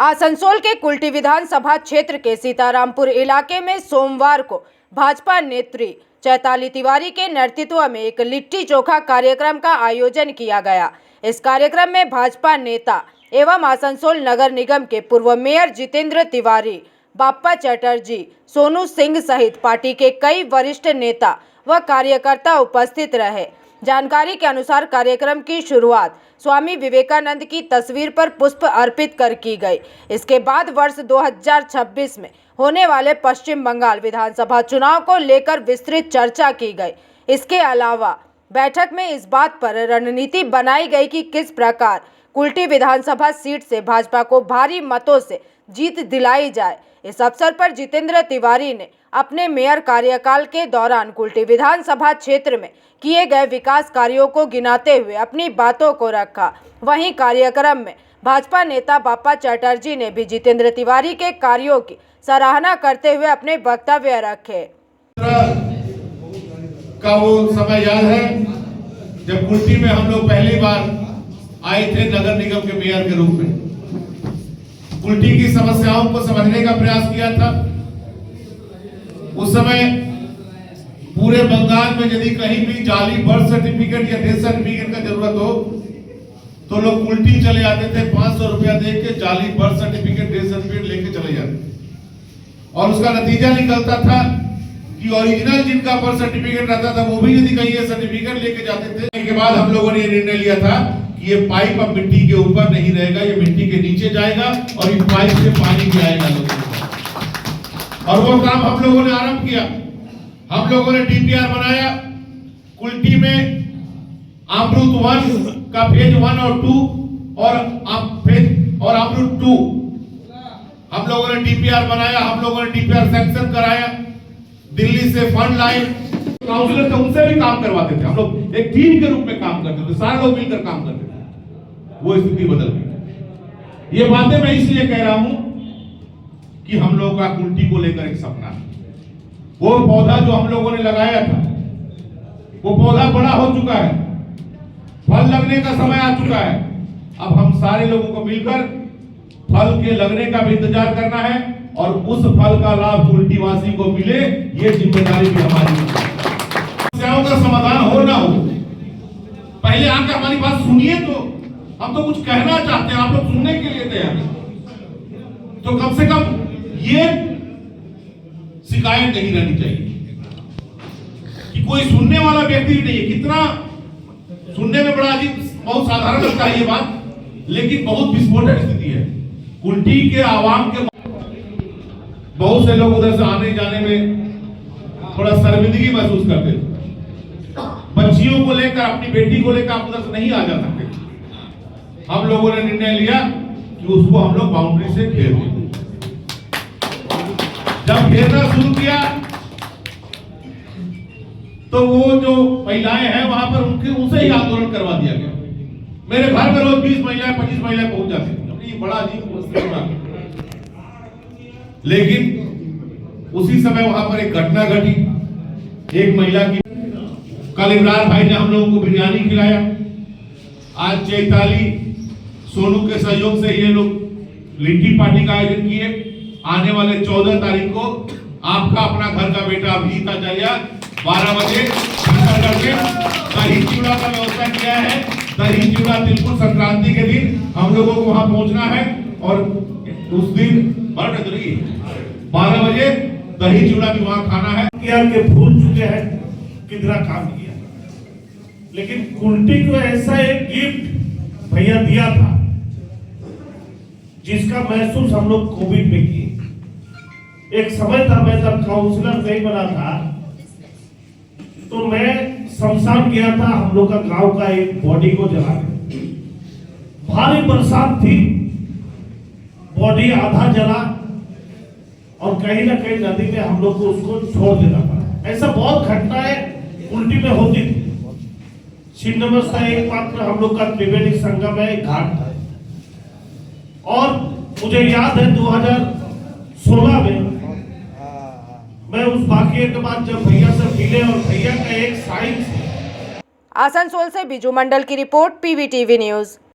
आसनसोल के कुल्टी विधानसभा क्षेत्र के सीतारामपुर इलाके में सोमवार को भाजपा नेत्री चैताली तिवारी के नेतृत्व में एक लिट्टी चोखा कार्यक्रम का आयोजन किया गया। इस कार्यक्रम में भाजपा नेता एवं आसनसोल नगर निगम के पूर्व मेयर जितेंद्र तिवारी, बाप्पा चटर्जी, सोनू सिंह सहित पार्टी के कई वरिष्ठ नेता व कार्यकर्ता उपस्थित रहे। जानकारी के अनुसार कार्यक्रम की शुरुआत स्वामी विवेकानंद की तस्वीर पर पुष्प अर्पित कर की गई। इसके बाद वर्ष 2026 में होने वाले पश्चिम बंगाल विधानसभा चुनाव को लेकर विस्तृत चर्चा की गई। इसके अलावा बैठक में इस बात पर रणनीति बनाई गई कि किस प्रकार कुल्टी विधानसभा सीट से भाजपा को भारी मतों से जीत दिलाई जाए। इस अवसर पर जितेंद्र तिवारी ने अपने मेयर कार्यकाल के दौरान कुल्टी विधानसभा क्षेत्र में किए गए विकास कार्यों को गिनाते हुए अपनी बातों को रखा। वहीं कार्यक्रम में भाजपा नेता बाप्पा चटर्जी ने भी जितेंद्र तिवारी के कार्यों की सराहना करते हुए अपने वक्तव्य रखे। का वो समय याद है जब कुल्टी में हम लोग पहली बार आए थे नगर निगम के मेयर के रूप में। कुल्टी की समस्याओं को समझने का प्रयास किया था। उस समय पूरे बंगाल में यदि कहीं भी जाली बर्थ सर्टिफिकेट या डेथ सर्टिफिकेट का जरूरत हो तो लोग कुल्टी चले आते थे। 500 रुपया दे के जाली बर्थ सर्टिफिकेट डेथ सर्टिफिकेट लेके चले जाते और उसका नतीजा निकलता था कि ओरिजिनल जिनका बर्थ सर्टिफिकेट रहता था वो भी यदि कहीं ये सर्टिफिकेट लेके जाते थे। इसके बाद हम लोगों ने ये निर्णय लिया था कि ये पाइप अब मिट्टी के ऊपर नहीं रहेगा, ये मिट्टी के नीचे जाएगा और इस पाइप से पानी भी आएगा लोगों को। और वो काम हम लोगों ने आरंभ किया। हम लोगों ने डीपीआर बनाया। कुल्टी में अमृत 1 का फेज 1 और 2 और अमृत 2 हम लोगों ने डीपीआर बनाया। हम लोगों ने डीपीआर सैंक्शन कराया। दिल्ली से फंड लाए, काउंसिलर थे उनसे भी काम करवाते थे। हम लोग एक टीम के रूप में काम करते थे, सारे लोग मिलकर काम करते थे। वो स्थिति बदल गई। ये बातें मैं इसलिए कह रहा हूं कि हम लोगों का कुल्टी को लेकर एक सपना है। वो पौधा जो हम लोगों ने लगाया था वो पौधा बड़ा हो चुका है, फल लगने का समय आ चुका है। अब हम सारे लोगों को मिलकर फल के लगने का भी इंतजार करना है और उस फल का लाभ कुल्टी वासी को मिले, ये जिम्मेदारी भी हमारी है। समस्याओं का समाधान हो ना हो, पहले आकर हमारी बात सुनिए। तो हम तो कुछ कहना चाहते हैं, आप लोग सुनने के लिए तैयार हैं। तो कम से कम ये शिकायत नहीं रहनी चाहिए कि कोई सुनने वाला व्यक्ति नहीं है। कितना सुनने में बड़ा अजीब, बहुत साधारण लगता है ये बात, लेकिन बहुत विस्फोटक स्थिति है। कुल्टी के आवाम के बहुत से लोग उधर से आने जाने में थोड़ा शर्मिंदगी महसूस करते थे। बच्चियों को लेकर, अपनी बेटी को लेकर आप उधर से नहीं आ जा सकते। हम लोगों ने निर्णय लिया कि उसको हम लोग बाउंड्री से घेर देंगे। जब घेरना शुरू किया तो वो जो महिलाएं हैं वहां पर उनसे ही आंदोलन करवा दिया गया। मेरे घर में रोज 20 महिलाएं 25 महिलाएं पहुंच जाती थी। बड़ा अजीब। लेकिन उसी समय वहां पर एक घटना घटी। एक महिला की, कल इमरान भाई ने हम लोगों को बिरयानी खिलाया। आज चैताली सोनू के सहयोग से ये लोग लिट्टी पार्टी का आयोजन किए। आने वाले 14 तारीख को आपका अपना घर का बेटा अभिजीत आचार्य 12 बजे करके दही चूड़ा का व्यवस्था किया है। दही चूड़ा तिलकुट संक्रांति के दिन हम लोगों को वहां पहुंचना है और उस दिन 12 बजे दही चूड़ा भी वहां खाना है। के भूल चुके हैं कितना काम किया, लेकिन कुल्टी को ऐसा एक गिफ्ट भैया दिया था जिसका महसूस हम लोग कोविड में किए। एक समय था, मैं जब काउंसिलर नहीं बना था तो मैं शमशान गया था हम लोग का गांव का एक बॉडी को जलाने। भारी बरसात थी, बॉडी आधा जला और कहीं ना कहीं नदी में हम लोग को उसको छोड़ देना पड़ा। ऐसा बहुत घटनाएं उल्टी में होती थी। छिन्नमस्ता एकमात्र हम लोग का त्रिवेणी संगम है, एक घाट था। और मुझे याद है 2016 में मैं उस वाकये के बाद जब भैया से मिले और भैया का एक साइन। आसनसोल से बिजू मंडल की रिपोर्ट, पीवीटीवी न्यूज।